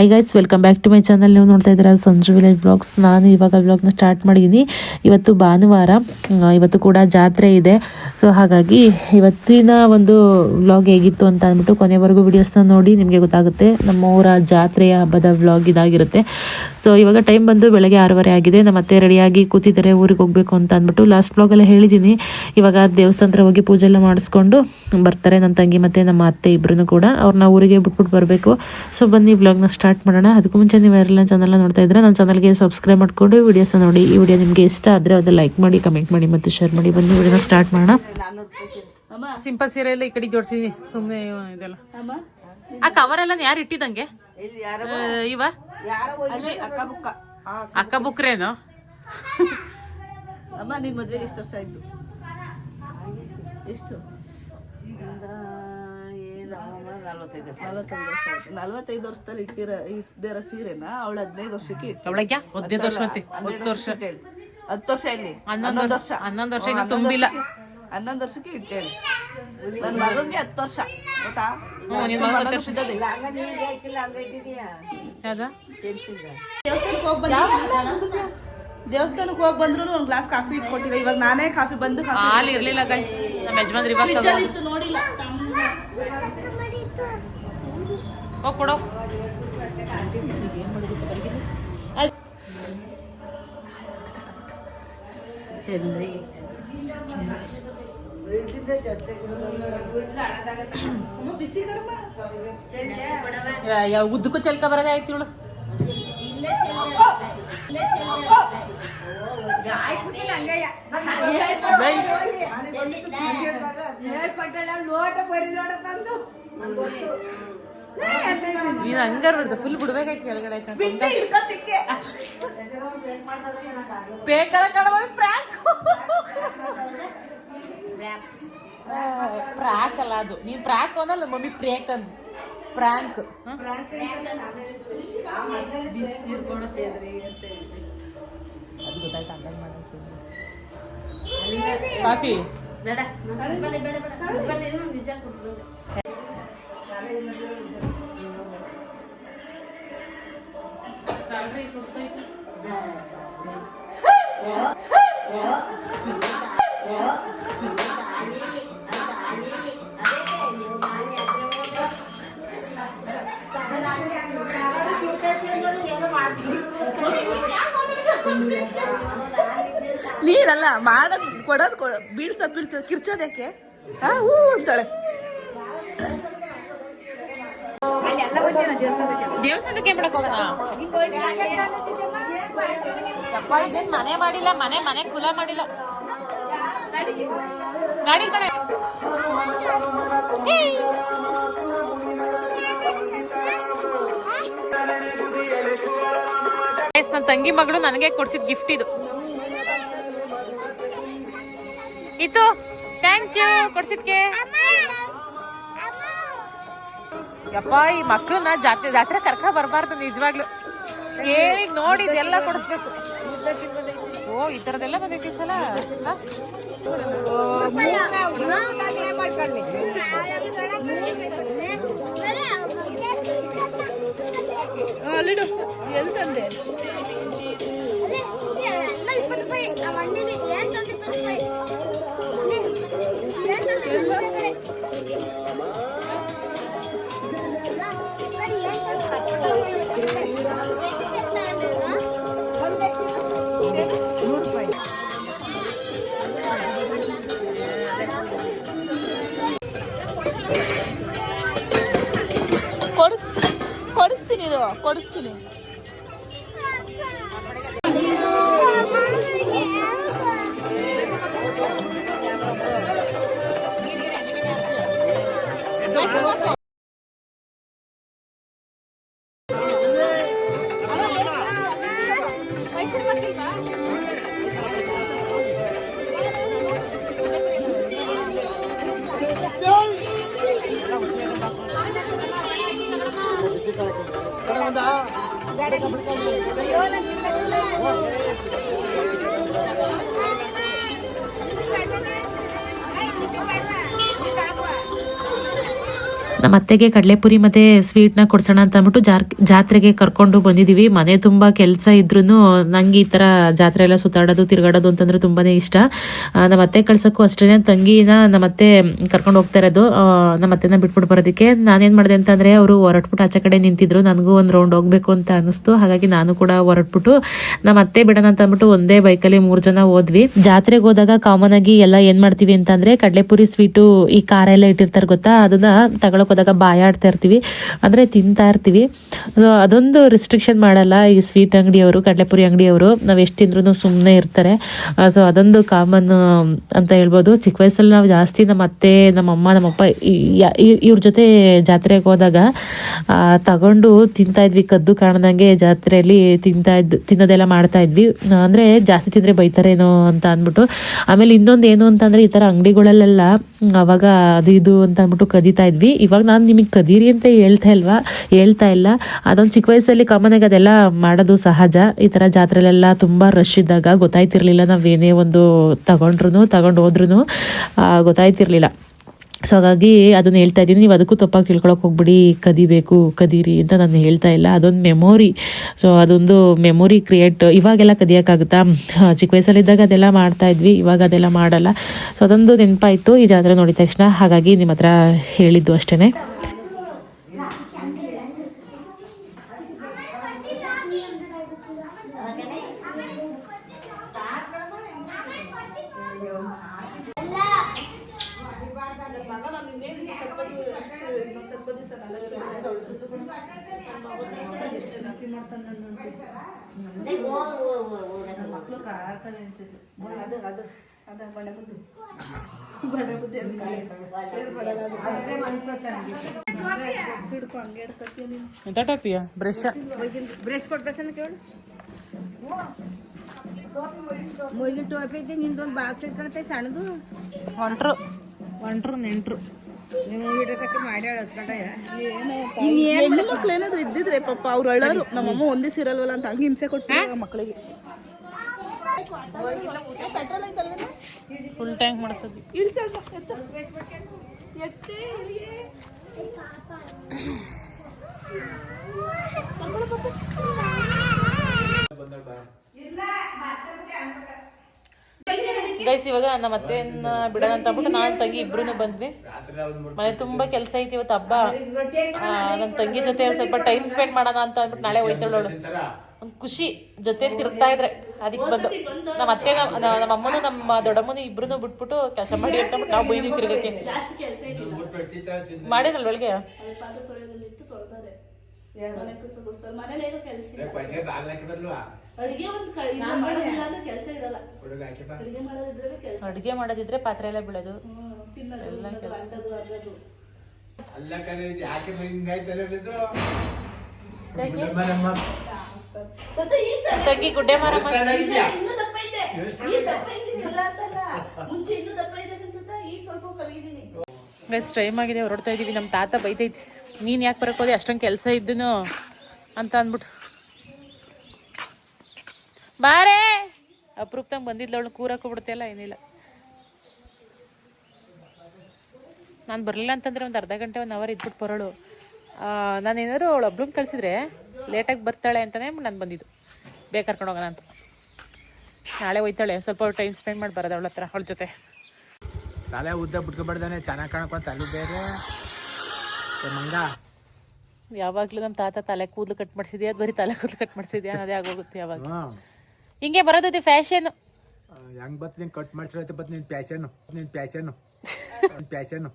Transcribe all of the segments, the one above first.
Hi guys, welcome back to my channel. ನೀವು ನೋಡ್ತಾ ಇದ್ದೀರಾ ಸಂಜು ವಿಲೇಜ್ ಬ್ಲಾಗ್ಸ್. ನಾನು ಇವಾಗ ಬ್ಲಾಗ್ನ ಸ್ಟಾರ್ಟ್ ಮಾಡಿದ್ದೀನಿ. ಇವತ್ತು ಭಾನುವಾರ, ಇವತ್ತು ಕೂಡ ಜಾತ್ರೆ ಇದೆ. ಸೊ ಹಾಗಾಗಿ ಇವತ್ತಿನ ಒಂದು ವ್ಲಾಗ್ ಹೇಗಿತ್ತು ಅಂತ ಅಂದ್ಬಿಟ್ಟು ಕೊನೆವರೆಗೂ ವಿಡಿಯೋಸ್ನ ನೋಡಿ ನಿಮಗೆ ಗೊತ್ತಾಗುತ್ತೆ. ನಮ್ಮ ಊರ ಜಾತ್ರೆಯ ಹಬ್ಬದ ವ್ಲಾಗ್ ಇದಾಗಿರುತ್ತೆ. ಸೊ ಇವಾಗ ಟೈಮ್ ಬಂದು ಬೆಳಗ್ಗೆ 6:30 ಆಗಿದೆ. ನಮ್ಮ ಅತ್ತೆ ರೆಡಿಯಾಗಿ ಕೂತಿದ್ದಾರೆ ಊರಿಗೆ ಹೋಗಬೇಕು ಅಂತ ಅಂದ್ಬಿಟ್ಟು. ಲಾಸ್ಟ್ ಬ್ಲಾಗಲ್ಲೇ ಹೇಳಿದ್ದೀನಿ. ಇವಾಗ ದೇವಸ್ಥಾನ ಹತ್ರ ಹೋಗಿ ಪೂಜೆ ಎಲ್ಲ ಮಾಡಿಸ್ಕೊಂಡು ಬರ್ತಾರೆ ನನ್ನ ತಂಗಿ ಮತ್ತು ನಮ್ಮ ಅತ್ತೆ ಇಬ್ಬರೂ ಕೂಡ. ಅವ್ರನ್ನ ಊರಿಗೆ ಬಿಟ್ಬಿಟ್ಟು ಬರಬೇಕು. ಸೊ ಬನ್ನಿ ವ್ಲಾಗ್ನ ಸ್ಟಾರ್ಟ್ ಮಾಡೋಣ. ಅದಕ್ಕೂ ಮುಂಚೆ ನೀವು ಯಾರೆಲ್ಲ ಚಾನಲ್ನ ನೋಡ್ತಾ ಇದ್ರೆ ನನ್ನ ಚಾನಲ್ಗೆ ಸಬ್ಸ್ಕ್ರೈಬ್ ಮಾಡಿಕೊಂಡು ವಿಡಿಯೋಸ್ನ ನೋಡಿ. ಈ ವಿಡಿಯೋ ನಿಮಗೆ ಇಷ್ಟ ಆದರೆ ಅದನ್ನು ಲೈಕ್ ಮಾಡಿ, ಕಮೆಂಟ್ ಮಾಡಿ ಮತ್ತು ಶೇರ್ ಮಾಡಿ. ಬನ್ನಿ ವಿಡಿಯೋನ ಸ್ಟಾರ್ಟ್ ಮಾಡೋಣ. ಸಿಂಪಲ್ ಸೀರೆ ಎಲ್ಲ ಈ ಕಡೆ ಜೋಡಿಸಿದೀನಿ. ಸುಮ್ಮನೆ ಇದೆಲ್ಲ ಆ ಕವರ್ ಎಲ್ಲ ಯಾರು ಇಟ್ಟಿದಂಗೆ ಇವ ಅಕ್ಕ ಬುಕ್ರೇನು ಅಮ್ಮ ನಿನ್ ಮದ್ವೆಗೆ ಎಷ್ಟು ವರ್ಷ ಆಯ್ತು? ಎಷ್ಟು? 45 ವರ್ಷ ಆಯ್ತು. 45 ವರ್ಷದಲ್ಲಿ ಇಟ್ಟಿರೋ ಸೀರೆನ ಅವಳು 15 ವರ್ಷಕ್ಕೆ ಇಟ್ಟು. 15 ವರ್ಷ 10 ವರ್ಷ 10 ವರ್ಷ ಇಲ್ಲಿ 11 ವರ್ಷ ಇನ್ನು ತುಂಬಿಲ್ಲ. 11 ವರ್ಷಕ್ಕೆ ಇಟ್ಟೇಳಿ. ನನ್ನ ಮಗನ್ಗೆ 10 ವರ್ಷ ಗೊತ್ತಾ? ದೇವಸ್ಥಾನಕ್ಕೆ ಹೋಗಿ ಬಂದ್ರು ಒಂದು ಗ್ಲಾಸ್ ಕಾಫಿ ಇಟ್ಕೊಟ್ಟಿಲ್ಲ. ಇವಾಗ ನಾನೇ ಕಾಫಿ ಬಂದು ಹಾಲು ಇರ್ಲಿಲ್ಲ ಗೈಸ್. ನಮ್ಮ ಯಜಮಾನ್ರು ಇವಾಗ ನೋಡಿಲ್ಲ. ಹೋಗಿ ಕೊಡೋ. ಉದ್ದಕ್ಕೂ ಚಲ್ಕ ಬರೋದೇ ಆಯ್ತು ಇವಳು. ನೀನ್ ಹಂಗಾರ ಬಿಡ್ತ ಫುಲ್ ಬಿಡ್ಬೇಕಾಯ್ತು ಕೆಳಗಡೆ. ಪ್ರಾಕ್ ಅಲ್ಲ ಅದು. ನೀನ್ ಪ್ರಾಕ್ ಅನ್ನಲ್ಲ ಮಮ್ಮಿ, ಪ್ರೇಕ್ ಅಂದ್ ಪ್ರಾಂಕ್. ಅದು ಗೊತ್ತಾಯ್ತು. ಅಂದಾಜ್ ಮಾಡ ಕಾಫಿ ನೀನಲ್ಲ ಮಾಡೋದು, ಕೊಡೋದು, ಬೀಳ್ಸೋದು ಕಿರ್ಚೋದಕ್ಕೆ ಹೂ ಅಂತಾಳೆ. ದೇವಸ್ಥಾನಕ್ಕೆ ಮಾಡಕ್ ಹೋಗೋಣ. ಅಪ್ಪ ಇದೇನ್ ಮನೆ ಮಾಡಿಲ್ಲ, ಮನೆ ಕುಲ ಮಾಡಿಲ್ಲ. ಗಾಡಿ ಕಡೆ ನನ್ನ ತಂಗಿ ಮಗಳು ನನಗೆ ಕೊಡ್ಸಿದ್ ಗಿಫ್ಟ್ ಇದು. ಇತ್ತು, ಥ್ಯಾಂಕ್ ಯು ಕೊಡ್ಸಿದ್ಕೆ. ಯಪ್ಪ ಈ ಮಕ್ಳನ್ನ ಜಾತ್ರೆ ಕರ್ಕ ಬರ್ಬಾರ್ದು ನಿಜವಾಗ್ಲು. ಕೇಳಿ ನೋಡಿ ಇದೆಲ್ಲ ಕೊಡಿಸ್ಬೇಕು. ಓ ಈ ತರದೆಲ್ಲ ಬಂದೈತಿ ಸಲ. ಅಲ್ಲಿಡು ಎಲ್ಲಿ ತಂದೆ? ಕೊಡಿಸ್ತೀನಿ. ನಮ್ಮ ಅತ್ತೆಗೆ ಕಡಲೆಪುರಿ ಮತ್ತು ಸ್ವೀಟ್ನ ಕೊಡ್ಸೋಣ ಅಂತ ಅಂದ್ಬಿಟ್ಟು ಜಾತ್ರೆಗೆ ಕರ್ಕೊಂಡು ಬಂದಿದ್ದೀವಿ. ಮನೆ ತುಂಬ ಕೆಲಸ ಇದ್ರೂ ನಂಗೆ ಈ ಥರ ಜಾತ್ರೆ ಎಲ್ಲ ಸುತ್ತಾಡೋದು ತಿರುಗಾಡೋದು ಅಂತಂದರೆ ತುಂಬಾ ಇಷ್ಟ. ನಮ್ಮ ಅತ್ತೆ ಕಳ್ಸೋಕ್ಕೂ ಅಷ್ಟೇ ತಂಗಿನ ನಮ್ಮ ಅತ್ತೆ ಕರ್ಕೊಂಡು ಹೋಗ್ತಾ ಇರೋದು. ನಮ್ಮ ಅತ್ತೆನ ಬಿಟ್ಬಿಟ್ಟು ಬರೋದಕ್ಕೆ ನಾನೇನು ಮಾಡಿದೆ ಅಂತಂದರೆ ಅವರು ಹೊರಟ್ಬಿಟ್ಟು ಆಚೆ ಕಡೆ ನಿಂತಿದ್ರು. ನನಗೂ ಒಂದು ರೌಂಡ್ ಹೋಗಬೇಕು ಅಂತ ಅನ್ನಿಸ್ತು. ಹಾಗಾಗಿ ನಾನು ಕೂಡ ಹೊರಟ್ಬಿಟ್ಟು ನಮ್ಮ ಅತ್ತೆ ಬಿಡೋಣ ಅಂತ ಅಂದ್ಬಿಟ್ಟು ಒಂದೇ ಬೈಕಲ್ಲಿ 3 ಜನ ಹೋದ್ವಿ. ಜಾತ್ರೆಗೆ ಹೋದಾಗ ಕಾಮನ್ ಆಗಿ ಎಲ್ಲ ಏನು ಮಾಡ್ತೀವಿ ಅಂತಂದರೆ ಕಡಲೆಪುರಿ ಸ್ವೀಟು ಈ ಖಾರ ಎಲ್ಲ ಇಟ್ಟಿರ್ತಾರೆ ಗೊತ್ತಾ, ಅದನ್ನ ತಗೊಳಕ್ ಹೋದಾಗ ಬಾಯಾಡ್ತಾ ಇರ್ತೀವಿ, ಅಂದರೆ ತಿಂತಾ ಇರ್ತೀವಿ. ಅದೊಂದು ರಿಸ್ಟ್ರಿಕ್ಷನ್ ಮಾಡಲ್ಲ ಈ ಸ್ವೀಟ್ ಅಂಗಡಿಯವರು, ಕಡಲೆಪುರಿ ಅಂಗಡಿಯವರು. ನಾವು ಎಷ್ಟು ತಿಂದ್ರೂ ಸುಮ್ಮನೆ ಇರ್ತಾರೆ. ಸೊ ಅದೊಂದು ಕಾಮನ್ ಅಂತ ಹೇಳ್ಬೋದು. ಚಿಕ್ಕ ವಯಸ್ಸಲ್ಲಿ ನಾವು ಜಾಸ್ತಿ ನಮ್ಮ ಅತ್ತೆ, ನಮ್ಮಮ್ಮ, ನಮ್ಮಪ್ಪ ಇವ್ರ ಜೊತೆ ಜಾತ್ರೆಗೆ ಹೋದಾಗ ತಗೊಂಡು ತಿಂತಾ ಇದ್ವಿ. ಕದ್ದು ಕಾಣ್ದಂಗೆ ಜಾತ್ರೆಯಲ್ಲಿ ತಿನ್ನೋದೆಲ್ಲ ಮಾಡ್ತಾ ಇದ್ವಿ. ಅಂದರೆ ಜಾಸ್ತಿ ತಿಂದರೆ ಬೈತಾರೇನೋ ಅಂತ ಅಂದ್ಬಿಟ್ಟು. ಆಮೇಲೆ ಇನ್ನೊಂದು ಏನು ಅಂತಂದರೆ ಈ ಥರ ಅಂಗಡಿಗಳಲ್ಲೆಲ್ಲ ಅವಾಗ ಅದು ಇದು ಅಂತ ಅಂದ್ಬಿಟ್ಟು ಕದೀತಾ ಇದ್ವಿ. ಇವಾಗ ನಾನು ನಿಮಗೆ ಕದೀರಿ ಅಂತ ಹೇಳ್ತಾ ಇಲ್ಲ. ಅದೊಂದು ಚಿಕ್ಕ ವಯಸ್ಸಲ್ಲಿ ಕಾಮನ್ ಆಗಿ ಅದೆಲ್ಲ ಮಾಡೋದು ಸಹಜ. ಈ ಥರ ಜಾತ್ರೆಲೆಲ್ಲ ತುಂಬ ರಶ್ ಇದ್ದಾಗ ಗೊತ್ತಾಯ್ತಿರ್ಲಿಲ್ಲ, ನಾವೇನೇ ಒಂದು ತಗೊಂಡು ಹೋದ್ರೂ ಗೊತ್ತಾಯ್ತಿರ್ಲಿಲ್ಲ. ಸೊ ಹಾಗಾಗಿ ಅದನ್ನು ಹೇಳ್ತಾ ಇದ್ದೀನಿ. ನೀವು ಅದಕ್ಕೂ ತಪ್ಪಾಗಿ ತಿಳ್ಕೊಳಕ್ಕೆ ಹೋಗ್ಬಿಡಿ, ಕದೀರಿ ಅಂತ ನಾನು ಹೇಳ್ತಾ ಇಲ್ಲ. ಅದೊಂದು ಮೆಮೊರಿ. ಸೊ ಅದೊಂದು ಮೆಮೊರಿ ಕ್ರಿಯೇಟ್. ಇವಾಗೆಲ್ಲ ಕದಿಯೋಕ್ಕಾಗುತ್ತಾ? ಚಿಕ್ಕ ವಯಸ್ಸಲ್ಲಿದ್ದಾಗ ಅದೆಲ್ಲ ಮಾಡ್ತಾ ಇದ್ವಿ, ಇವಾಗ ಅದೆಲ್ಲ ಮಾಡಲ್ಲ. ಸೊ ಅದೊಂದು ನೆನಪಾಯಿತು ಈ ಜಾತ್ರೆ ನೋಡಿದ ತಕ್ಷಣ. ಹಾಗಾಗಿ ನಿಮ್ಮ ಹತ್ರ ಹೇಳಿದ್ದು ಅಷ್ಟೇ. ಮಕ್ಕಳು ಕಾಡ್ತಾನೆ ಅಂತಿದ್ರು. ಅದು ಬಣ್ಣ ಬುದ್ಧಿ ಹಿಡ್ಕೊ ಹಂಗೆ ಹಿಡ್ಕೊತೀನಿ. ಎಂತ ಟಾಪಿಯ ಬ್ರಷ್ ಕೊಟ್ಟ ಕೇಳು. ಮುಗಿನ ಟೋಪಿ ಐತಿ, ನಿಂದೊಂದು ಬಾಕ್ಸ್ ಇಟ್ಕೊಳತ್ತೆ ಸಣ್ಣದು. ನೆಂಟ್ರು ನೀವು ಇಡಕ್ಕೆ ಮಾಡಿ ಹೆಣ್ಣು ಮಕ್ಳು ಏನಾದ್ರು ಇದ್ದಿದ್ರೆ ಪಾಪ ಅವ್ರು ಅಳ್ಳೋರು. ನಮ್ಮಮ್ಮ ಒಂದೇ ಸಿರಲ್ವಲ್ಲ ಅಂತ ಹಂಗೆ ಹಿಂಸೆ ಕೊಟ್ಟು ಮಕ್ಕಳಿಗೆ. ಪೆಟ್ರೋಲ್ ಐತಲ್ವೇನ? ಫುಲ್ ಟ್ಯಾಂಕ್ ಮಾಡಿಸೋದು. ಗೈಸ್, ಇವಾಗ ನಮ್ಮ ಅತ್ತೆಯನ್ನ ಬಿಡೋಣ ಅಂತ ಅಂದ್ಬಿಟ್ಟು ನಾನು ತಂಗಿ ಇಬ್ರು ಬಂದ್ವಿ. ಮನೆ ತುಂಬಾ ಕೆಲಸ ಐತಿ, ಇವತ್ತು ಹಬ್ಬ. ನನ್ನ ತಂಗಿ ಜೊತೆ ಸ್ವಲ್ಪ ಟೈಮ್ ಸ್ಪೆಂಡ್ ಮಾಡೋಣ ಅಂತ ಅಂದ್ಬಿಟ್ಟು ನಾಳೆ ಹೋಯ್ತಾಳೋಳು. ಒಂದು ಖುಷಿ ಜೊತೆಲಿ ತಿರುಗ್ತಾ ಇದ್ರೆ ಅದಕ್ಕೆ ಬಂದು ನಮ್ಮ ಅತ್ತೆ ನಮ್ಮ ಅಮ್ಮನು ನಮ್ಮ ದೊಡ್ಡಮ್ಮನು ಇಬ್ರು ಬಿಟ್ಬಿಟ್ಟು ಕೆಲಸ ಮಾಡಿ ಅಂತ ಅಂದ್ಬಿಟ್ಟು ನಾವು ಬೈದಿ ತಿರುಗಕ್ಕೆ ಮಾಡಿರಲ್ ಬೆಳಗ್ಗೆ. ಅಡುಗೆ ಮಾಡೋದಿದ್ರೆ ಪಾತ್ರೆ ಎಲ್ಲ ಬೀಳೋದು ಎಲ್ಲ ತಗ್ಗಿ ಗುಡ್ಡೆ ಮಾರಮ್ಮ. ಬೆಸ್ಟ್ ಟೈಮ್ ಆಗಿದೆ, ಹೊರಡ್ತಾ ಇದೀವಿ. ನಮ್ಮ ತಾತ ಬೈತೈತಿ, ನೀನ್ ಯಾಕೆ ಬರಕೋದೆ ಅಷ್ಟೊಂದು ಕೆಲಸ ಇದ್ದನು ಅಂತ ಅಂದ್ಬಿಟ್ಟು. ಬಾರೇ ಅಪರೂಪದಂಗೆ ಬಂದಿದ್ಲ ಅವಳು, ಕೂರಕ್ಕೋಗ್ಬಿಡ್ತೆಲ್ಲ ಏನಿಲ್ಲ. ನಾನು ಬರಲಿಲ್ಲ ಅಂತಂದರೆ ಒಂದು ಅರ್ಧ ಗಂಟೆ 1 ಅವರ್ ಇದ್ಬಿಟ್ಟು ಬರೋಳು. ನಾನೇನಾದ್ರು ಅವಳು ಒಬ್ಳನ್ನ ಕಳಿಸಿದ್ರೆ ಲೇಟಾಗಿ ಬರ್ತಾಳೆ ಅಂತಲೇ ನಾನು ಬಂದಿದ್ದು, ಬೇಗ ಕರ್ಕೊಂಡು ಹೋಗೋಣ ಅಂತ. ನಾಳೆ ಹೋಯ್ತಾಳೆ, ಸ್ವಲ್ಪ ಟೈಮ್ ಸ್ಪೆಂಡ್ ಮಾಡಿ ಬರೋದು ಅವಳ ಹತ್ರ, ಅವಳ ಜೊತೆ. ತಲೆ ಉದ್ದ ಬಿಟ್ಕೊಬಾರ್ದಾನೆ, ಚೆನ್ನಾಗಿ ಕಾಣಕೊಂತ ತಲೆ ಬೇರೆ ಮಂಗ. ಯಾವಾಗಲೂ ನಮ್ಮ ತಾತ ತಲೆ ಕೂದಲು ಕಟ್ ಮಾಡಿಸಿದ್ಯಾ, ಅದು ಬರೀ ತಲೆ ಕೂದಲು ಕಟ್ ಮಾಡಿಸಿದ್ಯಾ ಅನ್ನೋದೇ ಆಗೋಗುತ್ತೆ. ಯಾವಾಗ ಹಿಂಗೆ ಬರೋದು ಫ್ಯಾಷನ್. ಹೆಂಗ್ ಬತ್ ನೀನ್ ಕಟ್ ಮಾಡಿಸಿರತ್ತೆ, ಬತ್ ನಿನ್ ಪ್ಯಾಶನು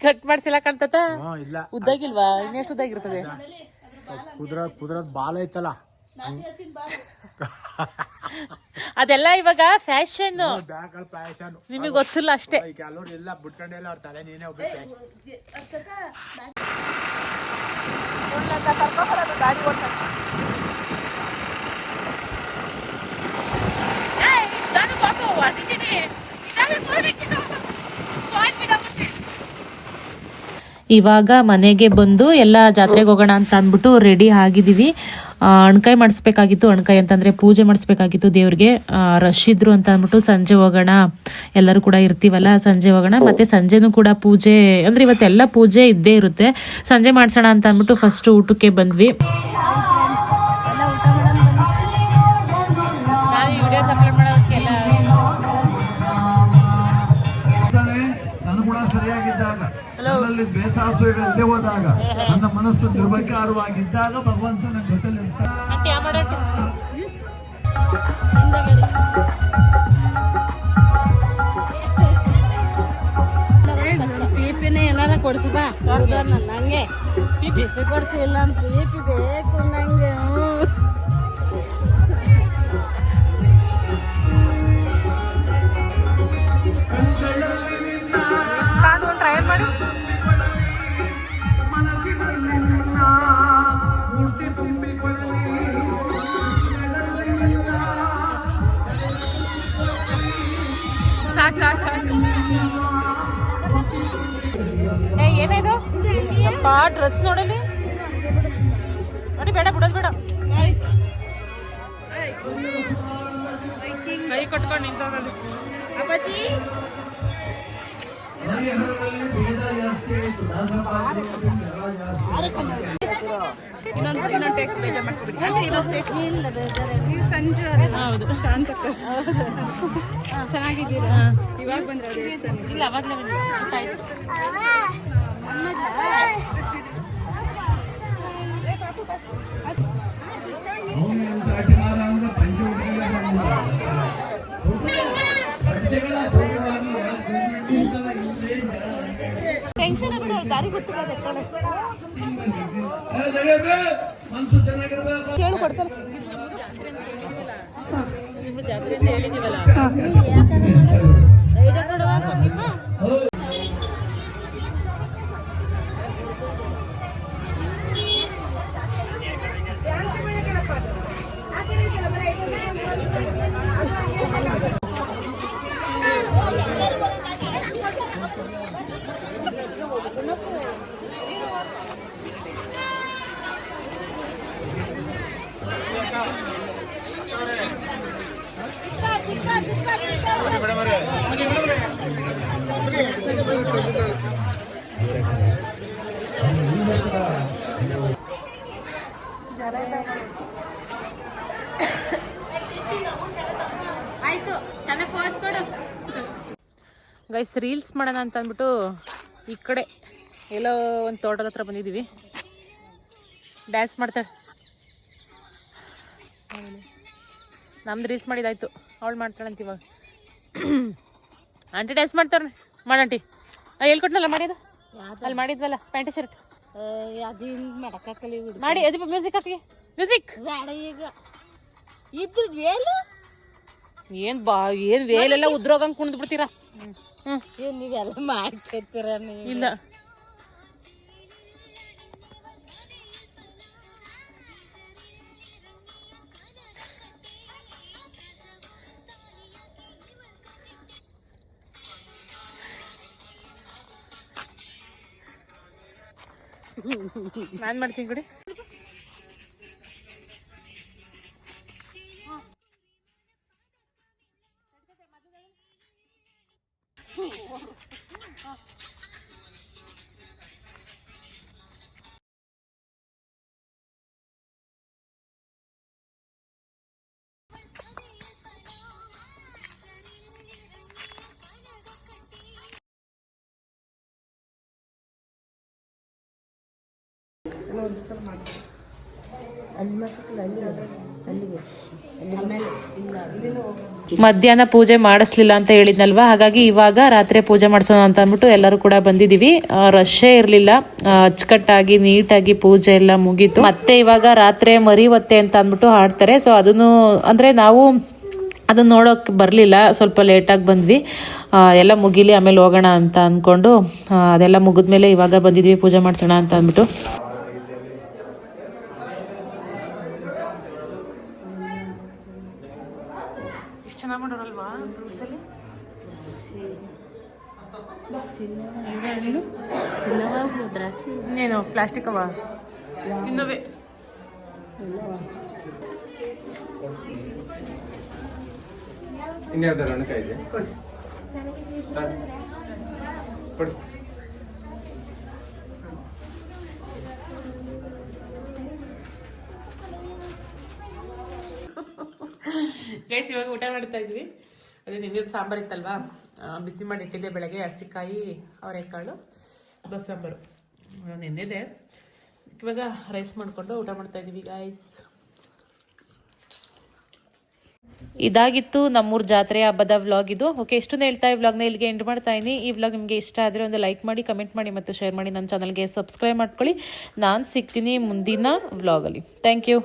ಕಟ್ ಮಾಡಿಸಿಲ್ಲ ಕಾಣ್ತತ. ಇಲ್ಲ ಉದ್ದಾಗಿಲ್ವಾ? ಇನ್ನೆಷ್ಟು ಉದ್ದಾಗಿರ್ತದೆ? ಕುದ್ರದ್ ಬಾಲ್ ಐತಲ್ಲ, ಅದೆಲ್ಲ ಇವಾಗ ಫ್ಯಾಷನ್, ಫ್ಯಾಷನ್ ನಿಮಗೆ ಗೊತ್ತಿಲ್ಲ ಅಷ್ಟೇ. ಕೆಲವ್ರು ಇಲ್ಲ ಬಿಟ್ಕೊಂಡೆಲ್ಲ ಅವ್ರ ತಲೆ ನೀನೇ ಒಬ್ಬ ಗಾಡಿ ಓಡ್ಸಕ್ಕೆ ಇವಾಗ ಮನೆಗೆ ಬಂದು ಎಲ್ಲ ಜಾತ್ರೆಗೆ ಹೋಗೋಣ ಅಂತ ಅಂದ್ಬಿಟ್ಟು ರೆಡಿ ಆಗಿದ್ದೀವಿ. ಅಣ್ಕಾಯಿ ಮಾಡಿಸ್ಬೇಕಾಗಿತ್ತು. ಅಣ್ಕಾಯಿ ಅಂತಂದರೆ ಪೂಜೆ ಮಾಡಿಸ್ಬೇಕಾಗಿತ್ತು ದೇವ್ರಿಗೆ. ರಶ್ ಇದ್ರು ಅಂತ ಅಂದ್ಬಿಟ್ಟು ಸಂಜೆ ಹೋಗೋಣ, ಎಲ್ಲರೂ ಕೂಡ ಇರ್ತೀವಲ್ಲ ಸಂಜೆ ಹೋಗೋಣ, ಮತ್ತು ಸಂಜೆನೂ ಕೂಡ ಪೂಜೆ ಅಂದರೆ ಇವತ್ತೆಲ್ಲ ಪೂಜೆ ಇದ್ದೇ ಇರುತ್ತೆ. ಸಂಜೆ ಮಾಡಿಸೋಣ ಅಂತ ಅಂದ್ಬಿಟ್ಟು ಫಸ್ಟು ಊಟಕ್ಕೆ ಬಂದ್ವಿ. ಸರಿಯಾಗಿದ್ದಾಗ ನನ್ನಲ್ಲಿ ಬೇಸಾಸಗಳು ಇಲ್ಲದೆ ಹೋದಾಗ ನನ್ನ ಮನಸ್ಸು ನಿರ್ವಿಕಾರವಾಗಿದ್ದಾಗ ಭಗವಂತ ನನ್ನ ಜೊತೆಲಿ ಪಿಪಿನೇ ಏನಾರ ಕೊಡ್ಸಿ ಬಾ ನಂಗೆ ಪಿಪಿ ಕೊಡ್ಸಿಲ್ಲ ಅಂತ ಪಿಪಿ ಬೇಕು ನಂಗೆ. ಏನಾಯ್ತು ಅಪ್ಪ ಡ್ರೆಸ್ ನೋಡಲಿ ನೋಡಿ, ಬೇಡ ಬಿಡೋದು ಬೇಡ, ಕೈ ಕಟ್ಕೊಂಡು ನಿಂತೋಗಲಿ ಅಪ್ಪಾಜಿ. ಹೌದು ಶಾಂತ ಚೆನ್ನಾಗಿದ್ದೀರಾ? ಇವಾಗ ಬಂದ್ರೆ ಇಲ್ಲ ಅವಾಗಲೇ ಆಯ್ತು. ಟೆನ್ಷನ್ ದಾರಿ ಗೊತ್ತಿಲ್ಲ ಕೇಳು ಕೊಡ್ತಾರೆ. ನಿಮ್ಮ ಜಾತ್ರೆ ಅಂತ ಹೇಳಿದೀವಲ್ಲ, ಗೈಸ್ ರೀಲ್ಸ್ ಮಾಡೋಣ ಅಂತ ಅಂದ್ಬಿಟ್ಟು ಈ ಕಡೆ ಎಲ್ಲೋ ಒಂದು ತೋಟದ ಹತ್ರ ಬಂದಿದ್ದೀವಿ. ಡ್ಯಾನ್ಸ್ ಮಾಡ್ತಾಳೆ, ನಮ್ದು ರೀಲ್ಸ್ ಮಾಡಿದಾಯ್ತು, ಅವಳು ಮಾಡ್ತಾಳಂತ ಇವಾಗ. ಆಂಟಿ ಡ್ಯಾನ್ಸ್ ಮಾಡ್ತಾರೆ, ಮಾಡಂಟಿ ಹೇಳ್ಕೊಟ್ನಲ್ಲ ಮಾಡಿದ, ಅಲ್ಲಿ ಮಾಡಿದ್ವಲ್ಲ ಪ್ಯಾಂಟ್ ಶರ್ಟ್ ಮಾಡಿ. ಅದು ಮ್ಯೂಸಿಕ್ ಹಾಕಿ, ಮ್ಯೂಸಿಕ್ ಈಗ ಇದ್ರ ವೇಲು ಏನು ಬಾ ಏನು ವೇಲೆಲ್ಲ ಉದ್ರೋಗಂಗೆ ಕುಣಿದ್ ಬಿಡ್ತೀರಾ? ನೀವೆಲ್ಲ ಮಾಡ್ತಿರ್ತೀರ ಇಲ್ಲ ನಾನು ಮಾಡ್ತೀನಿ ಕೊಡಿ. ಮಧ್ಯಾಹ್ನ ಪೂಜೆ ಮಾಡಿಸ್ಲಿಲ್ಲ ಅಂತ ಹೇಳಿದ್ನಲ್ವಾ, ಹಾಗಾಗಿ ಇವಾಗ ರಾತ್ರಿ ಪೂಜೆ ಮಾಡಿಸೋಣ ಅಂತ ಅಂದ್ಬಿಟ್ಟು ಎಲ್ಲರೂ ಕೂಡ ಬಂದಿದ್ದೀವಿ. ರಶ್ಶೇ ಇರಲಿಲ್ಲ, ಅಚ್ಚುಕಟ್ಟಾಗಿ ನೀಟಾಗಿ ಪೂಜೆ ಎಲ್ಲ ಮುಗೀತು. ಮತ್ತೆ ಇವಾಗ ರಾತ್ರಿ ಮರಿವತ್ತೆ ಅಂತ ಅಂದ್ಬಿಟ್ಟು ಹಾಡ್ತಾರೆ. ಸೊ ಅದನ್ನು ಅಂದರೆ ನಾವು ಅದನ್ನು ನೋಡೋಕೆ ಬರಲಿಲ್ಲ, ಸ್ವಲ್ಪ ಲೇಟಾಗಿ ಬಂದ್ವಿ. ಎಲ್ಲ ಮುಗಿಲಿ ಆಮೇಲೆ ಹೋಗೋಣ ಅಂತ ಅಂದ್ಕೊಂಡು ಅದೆಲ್ಲ ಮುಗಿದ್ಮೇಲೆ ಇವಾಗ ಬಂದಿದ್ವಿ ಪೂಜೆ ಮಾಡಿಸೋಣ ಅಂತ ಅಂದ್ಬಿಟ್ಟು. ಚೆನ್ನಾಗಿ ಮಾಡೋರಲ್ವಾ ಫ್ರೂಟ್ಸಲ್ಲಿ? ದ್ರಾಕ್ಷಿ ಇನ್ನೇನು ಪ್ಲಾಸ್ಟಿಕ್ ಅವ ತಿನ್ನೋವೆ. ಇನ್ಯಾವ್ದಾರು ಹಣ್ಣುಕಾಯಿ ಇದೆ ಕೊಡಿ. ಗೈಸ್ ಇವಾಗ ಊಟ ಮಾಡ್ತಾ ಇದ್ವಿ. ಅದೇ ನಿಂಗೆ ಸಾಂಬಾರು ಇತ್ತಲ್ವಾ, ಬಿಸಿ ಮಾಡಿ ಇಟ್ಟಿದ್ದೆ ಬೆಳಗ್ಗೆ. ಅರಸಿಕಾಯಿ, ಅವರೆಕಾಳು, ಬಸ್ಸಾಂಬಾರು ನೆನ್ನೆದೆ. ಇವಾಗ ರೈಸ್ ಮಾಡಿಕೊಂಡು ಊಟ ಮಾಡ್ತಾ ಇದ್ದೀವಿ ಗೈಸ್. ಇದಾಗಿತ್ತು ನಮ್ಮೂರ ಜಾತ್ರೆ ಹಬ್ಬದ ವ್ಲಾಗ್ ಇದು. ಓಕೆ, ಇಷ್ಟನ್ನು ಹೇಳ್ತಾ ಈ ವ್ಲಾಗ್ನ ಇಲ್ಲಿಗೆ ಎಂಡ್ ಮಾಡ್ತಾ ಇದ್ದೀನಿ. ಈ ವ್ಲಾಗ್ ನಿಮಗೆ ಇಷ್ಟ ಆದರೆ ಒಂದು ಲೈಕ್ ಮಾಡಿ, ಕಮೆಂಟ್ ಮಾಡಿ ಮತ್ತು ಶೇರ್ ಮಾಡಿ. ನನ್ನ ಚಾನಲ್ಗೆ ಸಬ್ಸ್ಕ್ರೈಬ್ ಮಾಡ್ಕೊಳ್ಳಿ. ನಾನು ಸಿಗ್ತೀನಿ ಮುಂದಿನ ವ್ಲಾಗಲ್ಲಿ. Thank you.